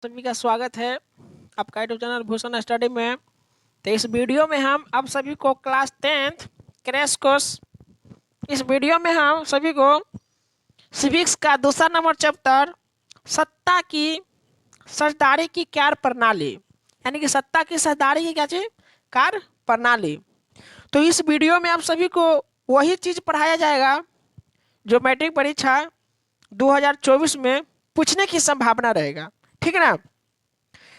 सभी का स्वागत है आपका यूट्यूब चैनल भूषण स्टडी में। तो इस वीडियो में हम आप सभी को क्लास 10th क्रैश कोर्स, इस वीडियो में हम सभी को सिविक्स का दूसरा नंबर चैप्टर सत्ता की साझेदारी की कार्य प्रणाली, यानी कि सत्ता की साझेदारी की क्या चीज कार्य प्रणाली। तो इस वीडियो में आप सभी को वही चीज पढ़ाया जाएगा जो मैट्रिक परीक्षा 2024 में पूछने की संभावना रहेगा, ठीक है ना।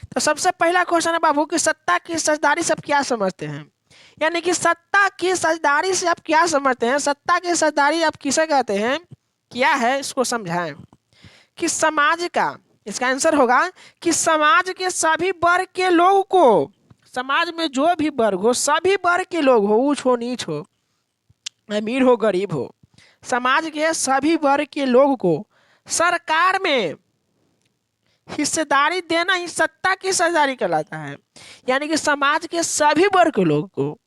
तो सबसे पहला क्वेश्चन है बाबू कि सत्ता की साझेदारी से आप क्या समझते हैं, यानी कि सत्ता की साझेदारी से आप क्या समझते हैं, सत्ता की साझेदारी आप किसे कहते हैं, क्या है, इसको समझाएं। कि समाज का, इसका आंसर होगा कि समाज के सभी वर्ग के लोग को, समाज में जो भी वर्ग हो, सभी वर्ग के लोग हो, ऊंच हो नीच हो, अमीर हो गरीब हो, समाज के सभी वर्ग के लोग को सरकार में हिस्सेदारी देना ही सत्ता की साझेदारी कहलाता है। यानी कि समाज के सभी वर्ग के लोग को,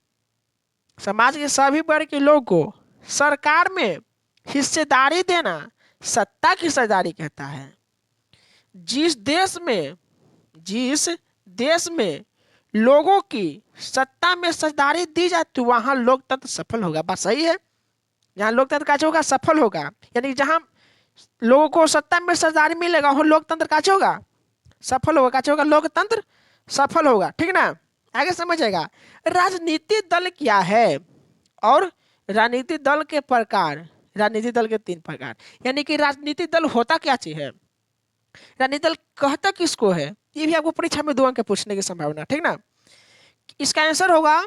समाज के सभी वर्ग के लोग को सरकार में हिस्सेदारी देना सत्ता की साझेदारी कहता है। जिस देश में लोगों की सत्ता में साझेदारी दी जाती वहां लोकतंत्र सफल होगा। बात सही है। जहां लोकतंत्र का होगा सफल होगा, यानी जहां लोगों को सत्ता में साझेदारी मिलेगा वहां लोकतंत्र का होगा सफल होगा, का होगा लोकतंत्र सफल होगा, ठीक ना। आगे समझेगा। राजनीतिक दल क्या है और राजनीतिक दल के प्रकार, राजनीतिक दल के 3 प्रकार, यानी कि राजनीतिक दल होता क्या चीज है, राजनीतिक दल कहता किसको है, ये भी आपको परीक्षा में 2 अंक के पूछने की संभावना, ठीक ना। इसका आंसर होगा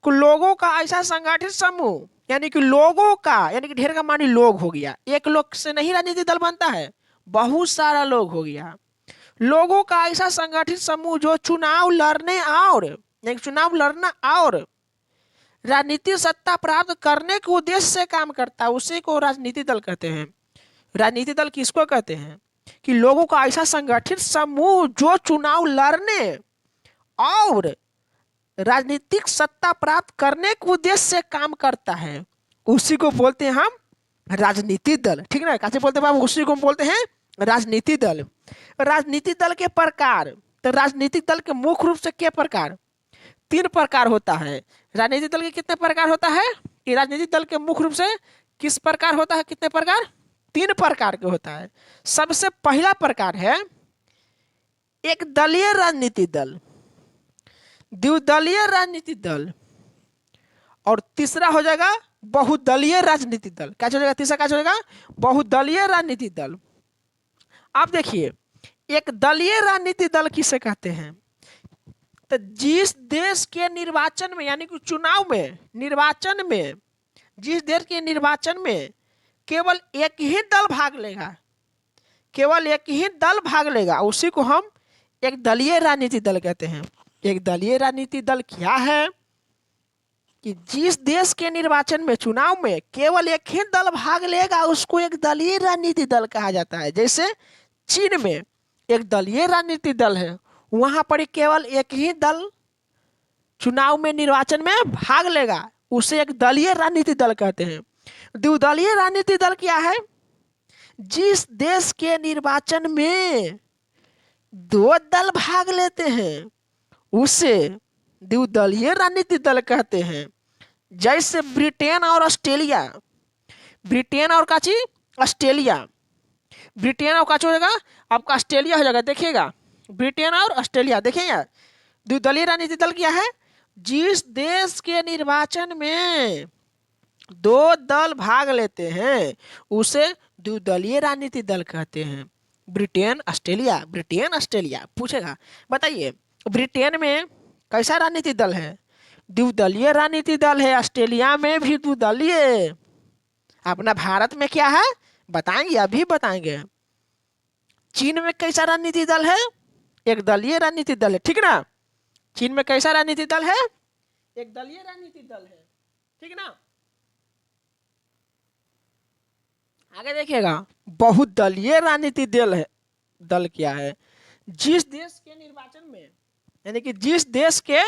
कि लोगों का ऐसा संगठित समूह, यानी कि लोगों का, यानी कि ढेर का मानी लोग हो गया, एक लोग से नहीं राजनीतिक दल बनता है, बहुत सारा लोग हो गया। लोगों का ऐसा संगठित समूह जो चुनाव लड़ने और राजनीतिक सत्ता प्राप्त करने के उद्देश्य से काम करता है, उसी को राजनीतिक दल कहते हैं। राजनीतिक दल किसको कहते हैं कि लोगों का ऐसा संगठित समूह जो चुनाव लड़ने और राजनीतिक सत्ता प्राप्त करने के उद्देश्य से काम करता है, उसी को बोलते हैं हम राजनीतिक दल, ठीक ना। कैसे बोलते हैं बाबू, उसी को बोलते हैं राजनीतिक दल। राजनीतिक दल के प्रकार, तो राजनीतिक दल के मुख्य रूप से क्या प्रकार, 3 प्रकार होता है। राजनीतिक दल के कितने प्रकार होता है, कि राजनीतिक दल के मुख्य रूप से किस प्रकार होता है, कितने प्रकार, 3 प्रकार के होता है। सबसे पहला प्रकार है एक दलीय राजनीतिक दल, द्विदलीय राजनीतिक दल, और तीसरा हो जाएगा बहुदलीय राजनीतिक दल। क्या हो जाएगा, तीसरा क्या हो जाएगा, बहुदलीय राजनीतिक दल। आप देखिए, एक दलीय राजनीतिक दल किसे कहते हैं, तो जिस देश के निर्वाचन में, यानी कि चुनाव में, निर्वाचन में, जिस देश के निर्वाचन में केवल एक ही दल भाग लेगा, केवल एक ही दल भाग लेगा, उसी को हम एक दलीय राजनीतिक दल कहते हैं। एक दलीय राजनीतिक दल क्या है कि जिस देश के निर्वाचन में, चुनाव में केवल एक ही दल भाग लेगा, उसको एक दलीय राजनीतिक दल कहा जाता है। जैसे चीन में एक दलीय राजनीतिक दल है, वहां पर केवल एक ही दल चुनाव में, निर्वाचन में भाग लेगा, उसे एक दलीय राजनीतिक दल कहते हैं। द्विदलीय राजनीतिक दल क्या है, जिस देश के निर्वाचन में 2 दल भाग लेते हैं उसे द्विदलीय राजनीतिक दल कहते हैं। जैसे ब्रिटेन और ऑस्ट्रेलिया, ब्रिटेन और काची ऑस्ट्रेलिया, ब्रिटेन और काची हो जाएगा आपका ऑस्ट्रेलिया हो जाएगा। देखिएगा, ब्रिटेन और ऑस्ट्रेलिया देखिएगा। द्विदलीय राजनीतिक दल क्या है, जिस देश के निर्वाचन में 2 दल भाग लेते हैं उसे द्विदलीय राजनीतिक दल कहते हैं। ब्रिटेन ऑस्ट्रेलिया, ब्रिटेन ऑस्ट्रेलिया पूछेगा, बताइए ब्रिटेन में कैसा राजनीतिक दल है, द्विदलीय राजनीतिक दल है। ऑस्ट्रेलिया में भी द्विदलीय। अपना भारत में क्या है बताएंगे, अभी बताएंगे। चीन में कैसा राजनीतिक दल है, एक दलीय राजनीतिक दल है, ठीक ना। चीन में कैसा राजनीतिक दल है, एक दलीय राजनीतिक दल है, ठीक ना। आगे देखिएगा, बहुदलीय राजनीतिक दल है, दल क्या है, जिस देश के निर्वाचन में, यानी कि जिस देश के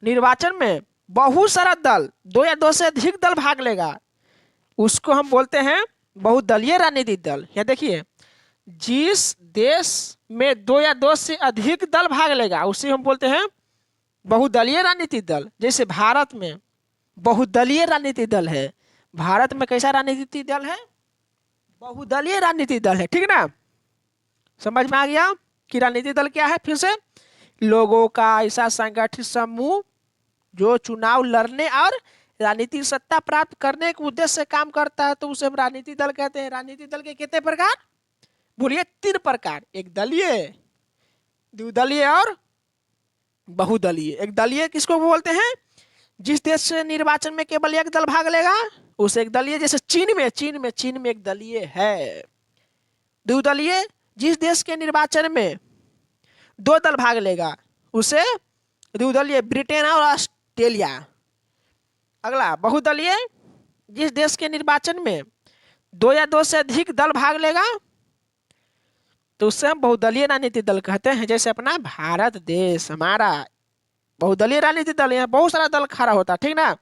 निर्वाचन में बहुत सारा दल, 2 या 2 से अधिक दल भाग लेगा, उसको हम बोलते हैं बहुदलीय राजनीतिक दल। या देखिए, जिस देश में दो या दो से अधिक दल भाग लेगा उसे हम बोलते हैं बहुदलीय राजनीतिक दल। जैसे भारत में बहुदलीय राजनीतिक दल है। भारत में कैसा राजनीतिक दल है? बहुदलीय राजनीतिक दल है। ठीक ना? समझ में आ गया कि राजनीतिक दल क्या है? फिर से, लोगों का ऐसा संगठित समूह जो चुनाव लड़ने और राजनीतिक सत्ता प्राप्त करने के उद्देश्य से काम करता है, तो उसे हम राजनीतिक दल कहते हैं। राजनीतिक दल के कितने प्रकार? बोलिए, 3 प्रकार। एक दलीय, द्विदलीय और बहुदलीय। एक दलीय किसको बोलते हैं? जिस देश से निर्वाचन में केवल एक दल भाग लेगा उसे एक दलीय। जैसे चीन में एक दलीय है। द्विदलीय, जिस देश के निर्वाचन में 2 दल भाग लेगा उसे द्विदलीय। ब्रिटेन और ऑस्ट्रेलिया। अगला बहुदलीय, जिस देश के निर्वाचन में 2 या 2 से अधिक दल भाग लेगा तो उससे हम बहुदलीय राजनीतिक दल कहते हैं। जैसे अपना भारत देश, हमारा बहुदलीय राजनीतिक दल, यहाँ बहुत सारा दल खड़ा होता है। ठीक ना?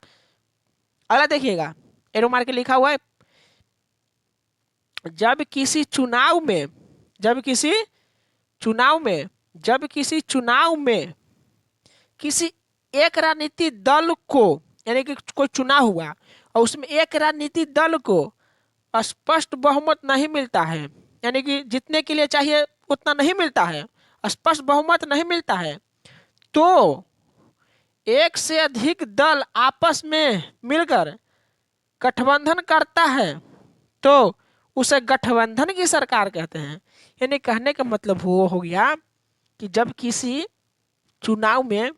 अगला देखिएगा, एरो मार के लिखा हुआ है, जब किसी चुनाव में किसी एक राजनीतिक दल को, यानी कि कोई चुनाव हुआ और उसमें एक राजनीतिक दल को स्पष्ट बहुमत नहीं मिलता है, यानी कि जितने के लिए चाहिए उतना नहीं मिलता है, स्पष्ट बहुमत नहीं मिलता है, तो एक से अधिक दल आपस में मिलकर गठबंधन करता है तो उसे गठबंधन की सरकार कहते हैं। यानी कहने का मतलब वो हो गया कि जब किसी चुनाव में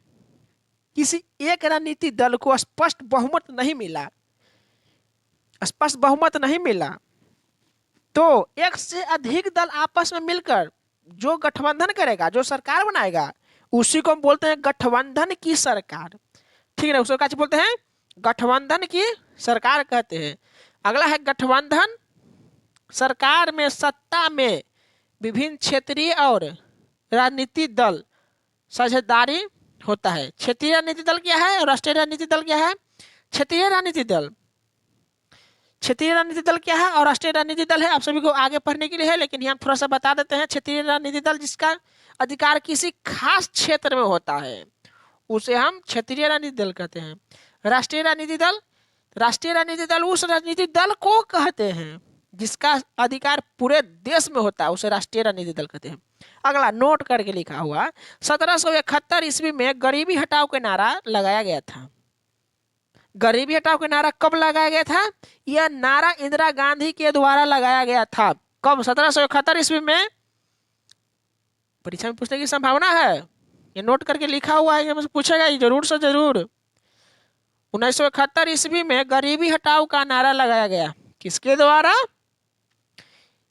किसी एक राजनीतिक दल को स्पष्ट बहुमत नहीं मिला तो एक से अधिक दल आपस में मिलकर जो गठबंधन करेगा, जो सरकार बनाएगा, उसी को हम बोलते हैं गठबंधन की सरकार। ठीक है ना? उसको क्या बोलते हैं? गठबंधन की सरकार कहते हैं। अगला है गठबंधन सरकार में सत्ता में विभिन्न क्षेत्रीय और राजनीतिक दल साझेदारी होता है। क्षेत्रीय राजनीतिक दल क्या है और राष्ट्रीय राजनीतिक दल क्या है? क्षेत्रीय राजनीतिक दल क्या है और राष्ट्रीय राजनीतिक दल है, आप सभी को आगे पढ़ने के लिए है, लेकिन यहाँ थोड़ा सा बता देते हैं। क्षेत्रीय राजनीतिक दल जिसका अधिकार किसी खास क्षेत्र में होता है उसे हम क्षेत्रीय राजनीतिक दल कहते हैं। राष्ट्रीय राजनीतिक दल उस राजनीतिक दल को कहते हैं जिसका अधिकार पूरे देश में होता है, उसे राष्ट्रीय राजनीतिक दल कहते हैं। अगला नोट करके लिखा हुआ, 1771 ईस्वी में गरीबी हटाओ का नारा लगाया गया था। गरीबी हटाओ का नारा कब लगाया गया था? यह नारा इंदिरा गांधी के द्वारा लगाया गया था। कब? 1771 ईस्वी में। परीक्षा में पूछने की संभावना है, ये नोट करके लिखा हुआ है, मुझे पूछेगा जरूर से जरूर। 1971 ईस्वी में गरीबी हटाओ का नारा लगाया गया। किसके द्वारा?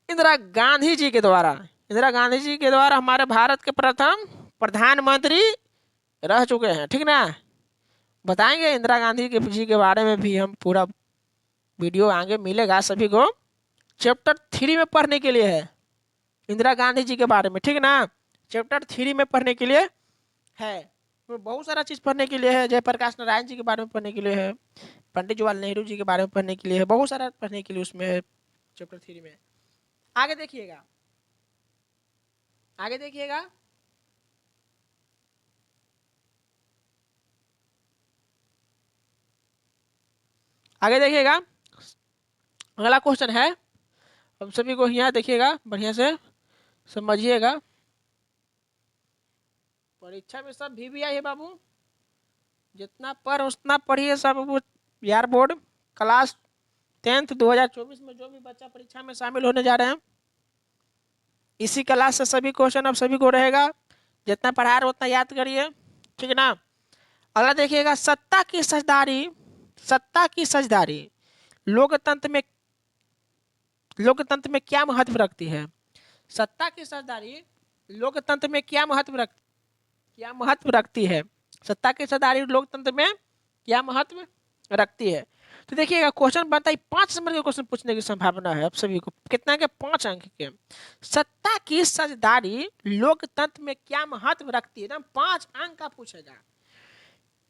इंदिरा गांधी जी के द्वारा। इंदिरा गांधी जी के द्वारा हमारे भारत के प्रथम प्रधानमंत्री रह चुके हैं। ठीक ना? बताएंगे इंदिरा गांधी जी के बारे में भी हम, पूरा वीडियो आगे मिलेगा सभी को। चैप्टर 3 में पढ़ने के लिए है इंदिरा गांधी जी के बारे में। ठीक ना? चैप्टर 3 में पढ़ने के लिए है, बहुत सारा चीज पढ़ने के लिए है। जयप्रकाश नारायण जी के बारे में पढ़ने के लिए है, पंडित जवाहरलाल नेहरू जी के बारे में पढ़ने के लिए है, बहुत सारा पढ़ने के लिए उसमें है चैप्टर 3 में। आगे देखिएगा, आगे देखिएगा, आगे देखिएगा। अगला क्वेश्चन है, हम सभी को यहाँ देखिएगा, बढ़िया से समझिएगा। परीक्षा में सब भी आई है बाबू, जितना पढ़ उतना पढ़िए सब यार। बोर्ड क्लास 10th 2024 में जो भी बच्चा परीक्षा में शामिल होने जा रहे हैं, इसी क्लास से सभी क्वेश्चन अब सभी को रहेगा। जितना पढ़ा रहे उतना याद करिए। ठीक है ना? अगला देखिएगा, सत्ता की साझेदारी लोकतंत्र में क्या महत्व रखती है? सत्ता की साझेदारी लोकतंत्र में क्या महत्व रखती है? सत्ता की साझेदारी लोकतंत्र में क्या महत्व रखती है? तो देखिएगा, क्वेश्चन बनता है 5 नंबर के क्वेश्चन पूछने की संभावना है आप सभी को। कितना के? 5 अंक के। सत्ता की साझेदारी लोकतंत्र में क्या महत्व रखती है? एकदम 5 अंक का पूछेगा।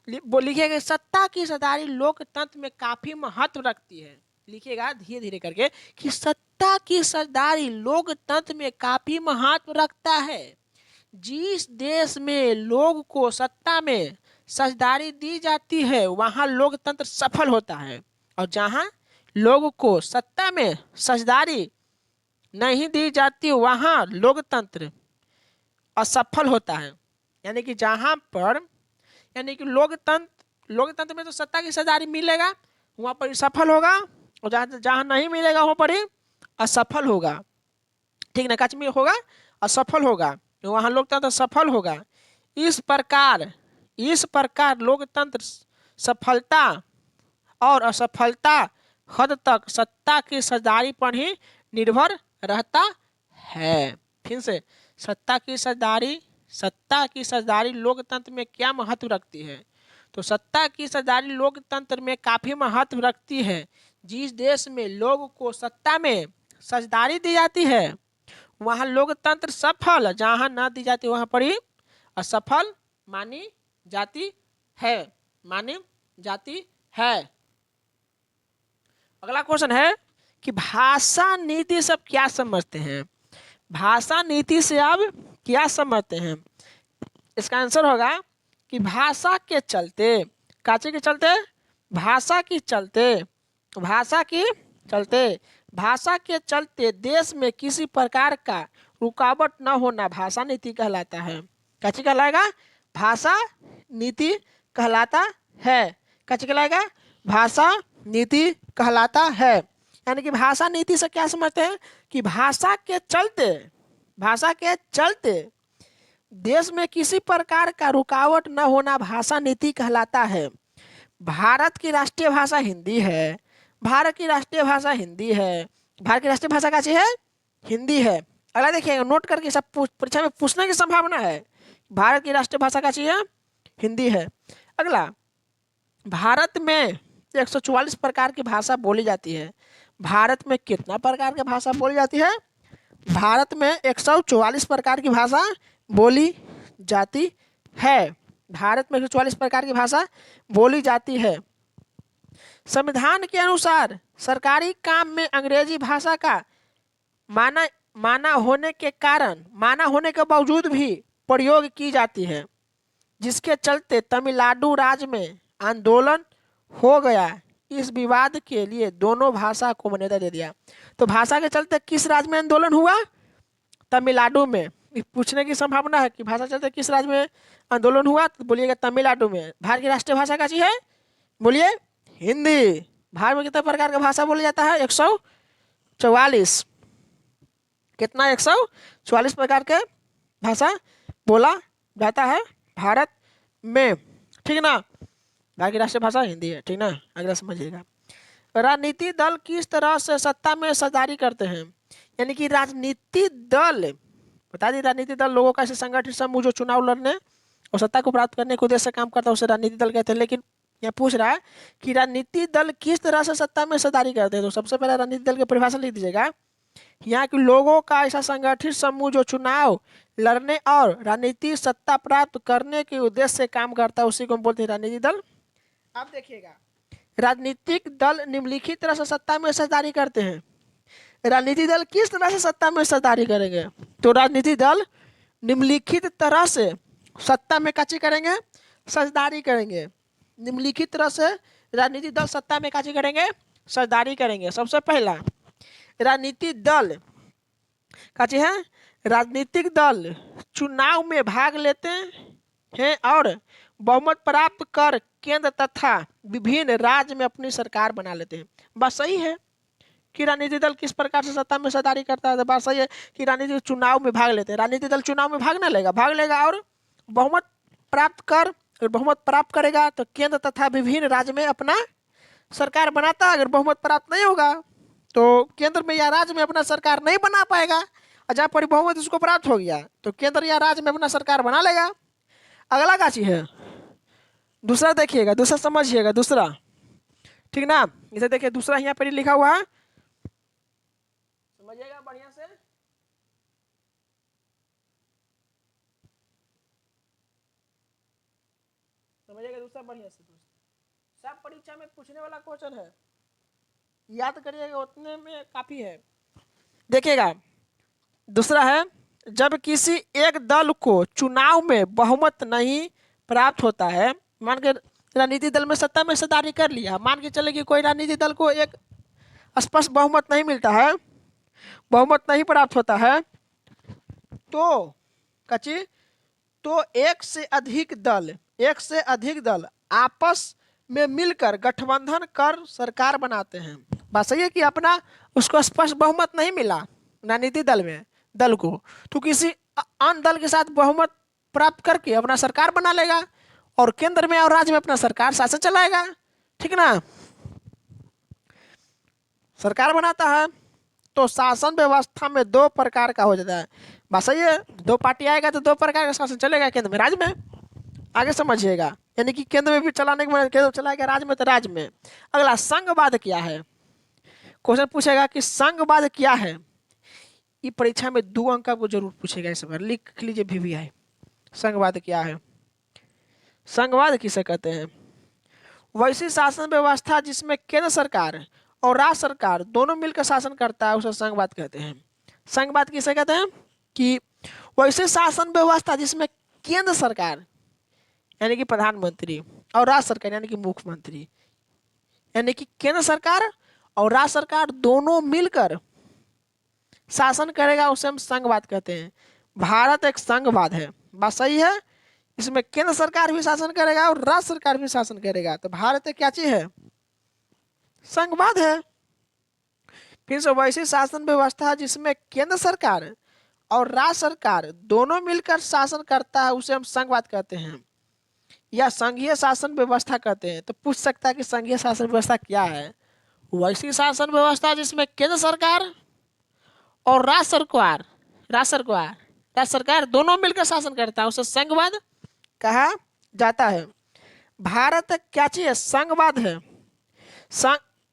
लिखिएगा, सत्ता की साझेदारी लोकतंत्र में काफी महत्व रखती है। लिखिएगा धीरे धीरे करके कि सत्ता की साझेदारी लोकतंत्र में काफी महत्व रखता है। जिस देश में लोग को सत्ता में साझेदारी दी जाती है वहां लोकतंत्र सफल होता है, और जहां लोगों को सत्ता में साझेदारी नहीं दी जाती वहां लोकतंत्र असफल होता है। यानी कि जहां पर, यानी कि लोकतंत्र में तो सत्ता की साझेदारी मिलेगा वहां पर सफल होगा, और जहां जहां नहीं मिलेगा वहां पर ही असफल होगा। ठीक ना, कश्मीर होगा असफल होगा, वहां लोकतंत्र सफल होगा। इस प्रकार लोकतंत्र सफलता और असफलता हद तक सत्ता की साझेदारी पर ही निर्भर रहता है। फिर से, सत्ता की साझेदारी लोकतंत्र में क्या महत्व रखती है? तो सत्ता की साझेदारी लोकतंत्र में काफी महत्व रखती है। जिस देश में लोग को सत्ता में साझेदारी दी जाती है वहां लोकतंत्र सफल, जहां न दी जाती वहां पर ही असफल मानी जाती है। अगला क्वेश्चन है कि भाषा नीति से आप क्या समझते हैं? भाषा नीति से आप क्या समझते हैं? इसका आंसर होगा कि भाषा के चलते, काचे के चलते, भाषा के चलते देश में किसी प्रकार का रुकावट न होना भाषा नीति कहलाता है। काची कहलाएगा? भाषा नीति कहलाता है। काची कहलाएगा? भाषा नीति कहलाता है। यानी कि भाषा नीति से क्या समझते हैं कि भाषा के चलते देश में किसी प्रकार का रुकावट न होना भाषा नीति कहलाता है। भारत की राष्ट्रीय भाषा हिंदी है। भारत की राष्ट्रीय भाषा क्या चीज है? हिंदी है। अगला देखिएगा, नोट करके सब परीक्षा में पूछने की संभावना है। भारत की राष्ट्रीय भाषा क्या चीज है? हिंदी है। अगला, भारत में 144 प्रकार की भाषा बोली जाती है। भारत में कितना प्रकार की भाषा बोली जाती है? भारत में 144 प्रकार की भाषा बोली जाती है। भारत में 144 प्रकार की भाषा बोली जाती है। संविधान के अनुसार सरकारी काम में अंग्रेजी भाषा का माना होने के बावजूद भी प्रयोग की जाती है, जिसके चलते तमिलनाडु राज्य में आंदोलन हो गया। इस विवाद के लिए दोनों भाषा को मान्यता दे दिया। तो भाषा के चलते किस राज्य में आंदोलन हुआ? तमिलनाडु में। पूछने की संभावना है कि भाषा चलते किस राज्य में आंदोलन हुआ, तो बोलिएगा तमिलनाडु में। भारत की राष्ट्रीय भाषा क्या चीज है? बोलिए, हिंदी। भारत में कितने प्रकार का भाषा बोला जाता है? 144। कितना? 144 प्रकार के भाषा बोला जाता है भारत में। ठीक ना, भारत की राष्ट्रीय भाषा हिंदी है। ठीक ना, अगला समझिएगा। राजनीतिक दल किस तरह से सत्ता में साझेदारी करते हैं? यानी कि राजनीतिक दल, बता दी, राजनीतिक दल लोगों का ऐसे संगठित समूह जो चुनाव लड़ने और सत्ता को प्राप्त करने के उद्देश्य से काम करता है, उसे राजनीतिक दल कहते हैं। लेकिन यह पूछ रहा है कि राजनीतिक दल किस तरह से सत्ता में साझेदारी करते हैं। तो सबसे पहले राजनीतिक दल की परिभाषा लिख दीजिएगा। यहाँ के लोगों का ऐसा संगठित समूह जो चुनाव लड़ने और राजनीतिक सत्ता प्राप्त करने के उद्देश्य से काम करता है, उसी को हम बोलते हैं राजनीतिक दल। अब देखिएगा, राजनीतिक दल निम्नलिखित तरह से सत्ता में साझेदारी करते हैं। राजनीतिक दल किस तरह से सत्ता में साझेदारी करेंगे? तो राजनीतिक दल निम्नलिखित तरह से सत्ता में काची करेंगे? साझेदारी करेंगे। निम्नलिखित तरह से राजनीतिक दल सत्ता में काची करेंगे? साझेदारी करेंगे। सबसे पहला, राजनीतिक दल काची है? राजनीतिक दल चुनाव में भाग लेते हैं और बहुमत प्राप्त कर केंद्र तथा विभिन्न राज्य में अपनी सरकार बना लेते हैं। बात सही है कि राजनीतिक दल किस प्रकार से सत्ता में साझेदारी करता है? बात सही है कि राजनीतिक चुनाव में भाग लेते हैं। राजनीतिक दल चुनाव में भाग लेगा और बहुमत प्राप्त करेगा तो केंद्र तथा विभिन्न राज्य में अपना सरकार बनाता है। अगर बहुमत प्राप्त नहीं होगा तो केंद्र में या राज्य में अपना सरकार नहीं बना पाएगा, और जहाँ पर बहुमत उसको प्राप्त हो गया तो केंद्र या राज्य में अपना सरकार बना लेगा। अगला का चीज है दूसरा, देखिएगा, दूसरा समझिएगा, दूसरा। ठीक ना, इसे देखिए, दूसरा यहाँ पर लिखा हुआ है, समझिएगा बढ़िया से। समझिएगा दूसरा बढ़िया से। सब परीक्षा में पूछने वाला क्वेश्चन है। याद करिएगा, उतने में काफी है। देखिएगा, दूसरा है, जब किसी एक दल को चुनाव में बहुमत नहीं प्राप्त होता है, मान के राजनीतिक दल में सत्ता में हिस्सेदारी कर लिया, मान के चले कि कोई राजनीतिक दल को एक स्पष्ट बहुमत नहीं मिलता है, बहुमत नहीं प्राप्त होता है, तो कची तो एक से अधिक दल आपस में मिलकर गठबंधन कर सरकार बनाते हैं। बात सही है कि अपना उसको स्पष्ट बहुमत नहीं मिला राजनीतिक दल को, तो किसी अन्य दल के साथ बहुमत प्राप्त करके अपना सरकार बना लेगा और केंद्र में और राज्य में अपना सरकार शासन चलाएगा, ठीक ना। सरकार बनाता है तो शासन व्यवस्था में दो प्रकार का हो जाता है। बस सही है, दो पार्टी आएगा तो दो प्रकार का शासन चलेगा, केंद्र में राज्य में। आगे समझिएगा, यानी कि केंद्र में भी चलाने के बाद केंद्र चलाएगा, राज्य में तो राज्य में। अगला संघवाद क्या है, क्वेश्चन पूछेगा कि संघवाद क्या है। ये परीक्षा में 2 अंक आपको जरूर पूछेगा, इस बार लिख लीजिए VVI। संघवाद क्या है, संघवाद किसे कहते हैं? वैसी शासन व्यवस्था जिसमें केंद्र सरकार और राज्य सरकार दोनों मिलकर शासन करता है, उसे संघवाद कहते हैं। संघवाद किसे कहते हैं कि वैसे शासन व्यवस्था जिसमें केंद्र सरकार यानी कि प्रधानमंत्री और राज्य सरकार यानी कि मुख्यमंत्री, यानी कि केंद्र सरकार और राज्य सरकार दोनों मिलकर शासन करेगा, उसे हम संघवाद कहते हैं। भारत एक संघवाद है, बात सही है। इसमें केंद्र सरकार भी शासन करेगा और राज्य सरकार भी शासन करेगा, तो भारत एक क्या चीज है? संघवाद है। फिर से वैसी शासन व्यवस्था जिसमें केंद्र सरकार और राज्य सरकार दोनों मिलकर शासन करता है, उसे हम संघवाद कहते हैं या संघीय शासन व्यवस्था कहते हैं। तो पूछ सकता है कि संघीय शासन व्यवस्था क्या है? वैसी शासन व्यवस्था जिसमें केंद्र सरकार और राज्य सरकार दोनों मिलकर शासन करता है, उसे संघवाद कहा जाता है। भारत क्या चीज है? संघवाद है।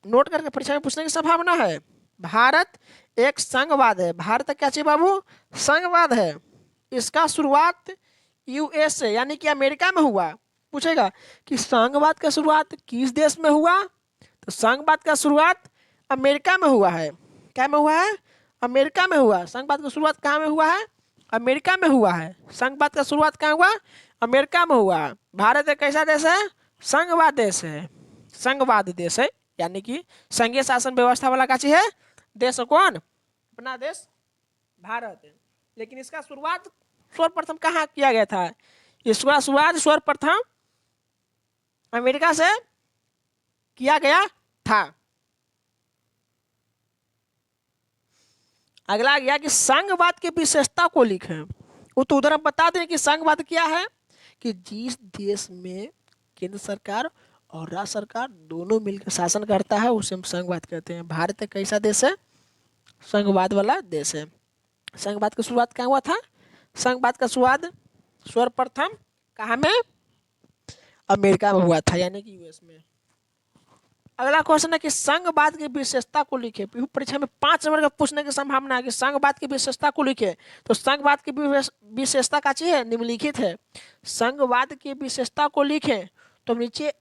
नोट करके परीक्षा में पूछने की संभावना है। भारत एक संघवाद है। भारत क्या चीज बाबू? संघवाद है। इसका शुरुआत USA यानी कि अमेरिका में हुआ। पूछेगा कि संघवाद का शुरुआत किस देश में हुआ, तो संघवाद का शुरुआत अमेरिका में हुआ है। क्या में हुआ है? अमेरिका में हुआ। संघवाद का शुरुआत कहाँ में हुआ है? अमेरिका में हुआ है। संघवाद का शुरुआत कहाँ हुआ? अमेरिका में हुआ। भारत एक कैसा देश है? संघवाद देश है। संघवाद देश है, यानी कि संघीय शासन व्यवस्था वाला का चीज है देश। कौन? अपना देश भारत। लेकिन इसका शुरुआत सर्वप्रथम कहाँ किया गया था? इसका शुरुआत सर्वप्रथम अमेरिका से किया गया था। अगला गया कि संघवाद की विशेषता को लिखें। वो तो उधर हम बता दें कि संघवाद क्या है, कि जिस देश में केंद्र सरकार और राज्य सरकार दोनों मिलकर शासन करता है, उसे हम संघवाद कहते हैं। भारत एक कैसा देश है? संघवाद वाला देश है। संघवाद की शुरुआत कहाँ हुआ था? संघवाद का शुरुआत सर्वप्रथम कहाँ में? अमेरिका में हुआ था, यानी कि US में। अगला क्वेश्चन है कि संघवाद की विशेषता को लिखे। परीक्षा में 5 नंबर का पूछने की संभावना है कि संघवाद की विशेषता को लिखे। तो संघवाद की विशेषता का चीज है? निम्नलिखित है। संघवाद की विशेषता को लिखे तो नीचे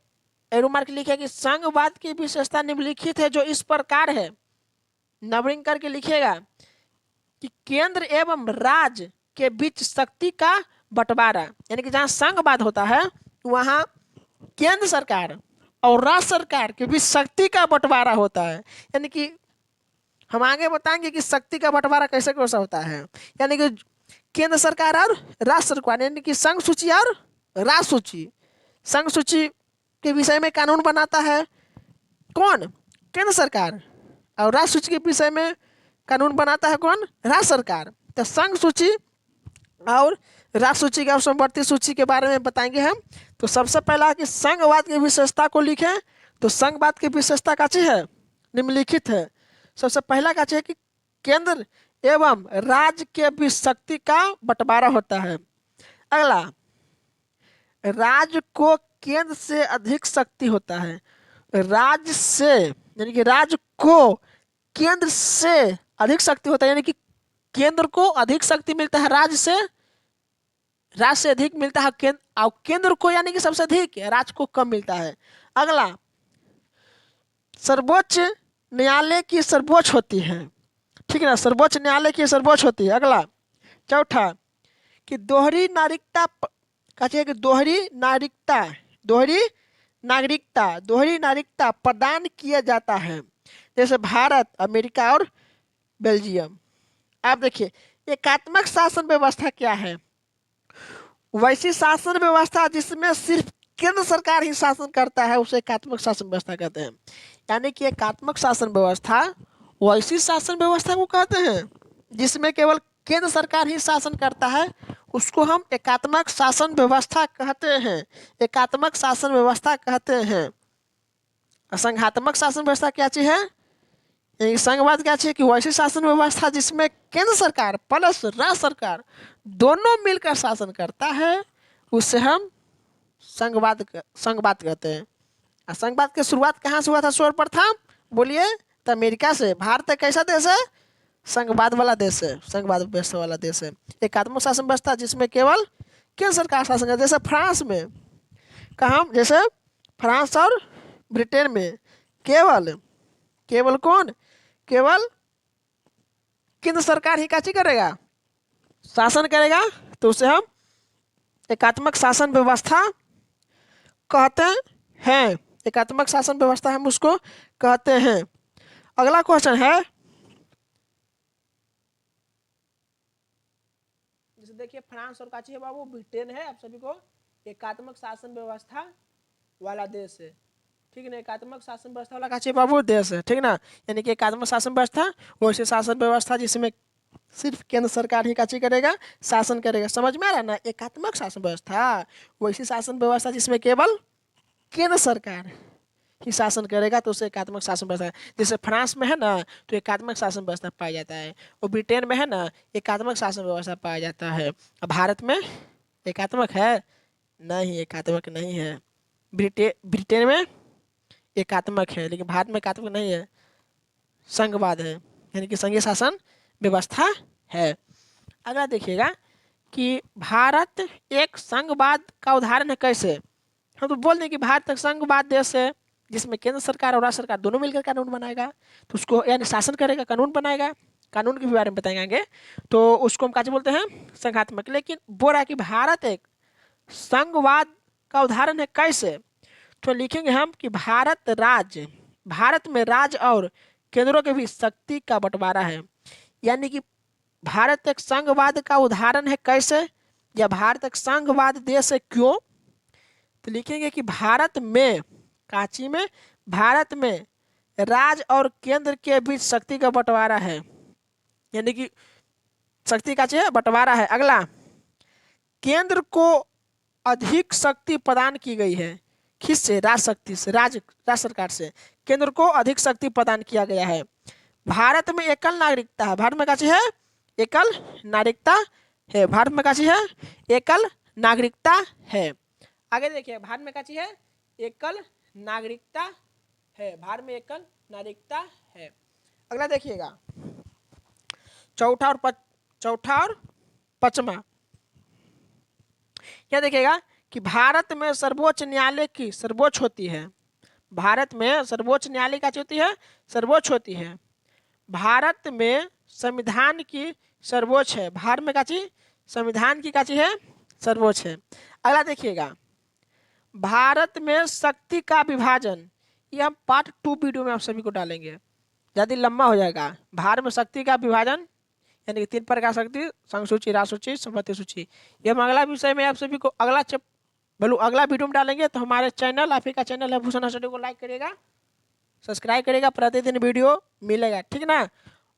एरो मार्क लिखे कि संघवाद की विशेषता निम्नलिखित है, जो इस प्रकार है। नंबरिंग करके लिखिएगा कि केंद्र एवं राज्य के बीच शक्ति का बंटवारा, यानी कि जहां संघवाद होता है वहां केंद्र सरकार और राज्य सरकार के बीच शक्ति का बंटवारा होता है। यानी कि हम आगे बताएंगे कि शक्ति का बंटवारा कैसे कैसा होता है। यानी कि केंद्र सरकार और राज्य सरकार, यानी कि संघ सूची और राज्य सूची। संघ सूची के विषय में कानून बनाता है कौन? केंद्र सरकार। और राज्य सूची के विषय में कानून बनाता है कौन? राज्य सरकार। तो संघ सूची और राज्य सूची का समवर्ती सूची के बारे में बताएंगे हम। तो सबसे पहला कि संघवाद की विशेषता को लिखें। तो संघवाद की विशेषता का चीज है? निम्नलिखित है। सबसे पहला का चीज है कि केंद्र एवं राज्य के बीच शक्ति का बंटवारा होता है। अगला, राज्य को केंद्र से अधिक शक्ति होता है। राज्य से, यानी कि राज्य को केंद्र से अधिक शक्ति होता है, यानी कि केंद्र को अधिक शक्ति मिलता है राज्य से अधिक मिलता है केंद्र, और केंद्र को यानी कि सबसे अधिक, राज्य को कम मिलता है। अगला, सर्वोच्च न्यायालय की सर्वोच्च होती है, ठीक है ना, सर्वोच्च न्यायालय की सर्वोच्च होती है। अगला चौथा कि का चाहिए कि दोहरी नागरिकता प्रदान किया जाता है, जैसे भारत, अमेरिका और बेल्जियम। आप देखिए एकात्मक शासन व्यवस्था क्या है? वैसी शासन व्यवस्था जिसमें सिर्फ केंद्र सरकार ही शासन करता है उसे एकात्मक शासन व्यवस्था कहते हैं। यानी कि एकात्मक शासन व्यवस्था वैसी शासन व्यवस्था को कहते हैं जिसमें केवल केंद्र सरकार ही शासन करता है, उसको हम एकात्मक शासन व्यवस्था कहते हैं। एकात्मक शासन व्यवस्था कहते हैं। असंघात्मक शासन व्यवस्था क्या चीज है? यानी संघवाद क्या चीज कि वैसी शासन व्यवस्था जिसमें केंद्र सरकार प्लस राज्य सर्कार दोनों मिलकर शासन करता है उससे हम संघवाद कहते हैं। और संघवाद की शुरुआत कहाँ से हुआ था सर्वप्रथम? बोलिए तो अमेरिका से। भारत एक कैसा देश है? संघवाद वाला देश है, संघवाद व्यवस्था वाला देश है। एकात्मक शासन व्यवस्था जिसमें केवल केंद्र सरकार शासन करता है, जैसे फ्रांस में कहाँ, जैसे फ्रांस और ब्रिटेन में केवल कौन? केवल केंद्र सरकार ही काची करेगा? शासन करेगा, तो उसे हम एकात्मक शासन व्यवस्था कहते हैं। एकात्मक शासन व्यवस्था हम उसको कहते हैं। अगला क्वेश्चन है, जैसे देखिए फ्रांस और काची है बाबू, ब्रिटेन है, आप सभी को एकात्मक शासन व्यवस्था वाला देश है, ठीक है ना। एकात्मक शासन व्यवस्था वाला काची बाबू देश है, ठीक ना। यानी कि एकात्मक शासन व्यवस्था वैसे शासन व्यवस्था जिसमें सिर्फ केंद्र सरकार ही काची करेगा? शासन करेगा। समझ में आ रहा है ना? एकात्मक शासन व्यवस्था वैसी शासन व्यवस्था जिसमें केवल केंद्र सरकार ही शासन करेगा, तो उसे एकात्मक शासन व्यवस्था। जैसे फ्रांस में है ना तो एकात्मक शासन व्यवस्था पाया जाता है, और ब्रिटेन में है ना एकात्मक शासन व्यवस्था पाया जाता है। अब भारत में एकात्मक है? नहीं, एकात्मक नहीं है। ब्रिटेन में एकात्मक है लेकिन भारत में एकात्मक नहीं है, संघवाद है, यानी कि संघीय शासन व्यवस्था है। अगला देखिएगा कि भारत एक संघवाद का उदाहरण है। कैसे? हम तो बोल दें कि भारत एक संघवाद देश है जिसमें केंद्र सरकार और राज्य सरकार दोनों मिलकर कानून बनाएगा, तो उसको यानी शासन करेगा, कानून बनाएगा। कानून के बारे में बताएंगे आगे, तो उसको हम क्या बोलते हैं? संघात्मक। लेकिन बोल रहा है कि भारत एक संघवाद का उदाहरण है। कैसे? तो लिखेंगे हम कि भारत में राज्य और केंद्रों के बीच शक्ति का बंटवारा है। यानी कि भारत एक संघवाद का उदाहरण है। कैसे? या भारत एक संघवाद देश है, क्यों? तो लिखेंगे कि भारत में राज्य और केंद्र के बीच शक्ति का बंटवारा है, यानी कि शक्ति का बंटवारा है। अगला, केंद्र को अधिक शक्ति प्रदान की गई है। किससे? राज्य सरकार से केंद्र को अधिक शक्ति प्रदान किया गया है। भारत में एकल नागरिकता है। भारत में क्या है? एकल नागरिकता है। भारत में क्या है? एकल नागरिकता है। आगे देखिए, भारत में क्या है? एकल नागरिकता है। भारत में एकल नागरिकता है। अगला देखिएगा, चौथा और पांचवा क्या देखिएगा कि भारत में सर्वोच्च न्यायालय की सर्वोच्च होती है। भारत में सर्वोच्च न्यायालय क्या होती है? सर्वोच्च होती है। भारत में संविधान की सर्वोच्च है। भारत में क्या चीज? संविधान की क्या चीज है? सर्वोच्च है। अगला देखिएगा, भारत में शक्ति का विभाजन, ये हम पार्ट 2 वीडियो में आप सभी को डालेंगे, ज़्यादा लंबा हो जाएगा। भारत में शक्ति का विभाजन यानी कि 3 प्रकार शक्ति, संघ सूची, राज सूची, संपत्ति सूची, ये हम अगला विषय में आप सभी को अगला वीडियो में डालेंगे। तो हमारे चैनल, आप ही का चैनल है भूषण स्टडी को लाइक करिएगा, सब्सक्राइब करिएगा, प्रतिदिन वीडियो मिलेगा, ठीक ना।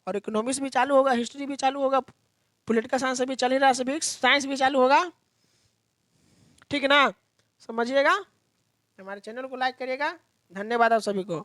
और इकोनॉमिक्स भी चालू होगा, हिस्ट्री भी चालू होगा, पॉलिटिकल साइंस भी चल ही रहा, सिविक्स साइंस भी चालू होगा, ठीक ना। समझिएगा, हमारे चैनल को लाइक करिएगा। धन्यवाद आप सभी को।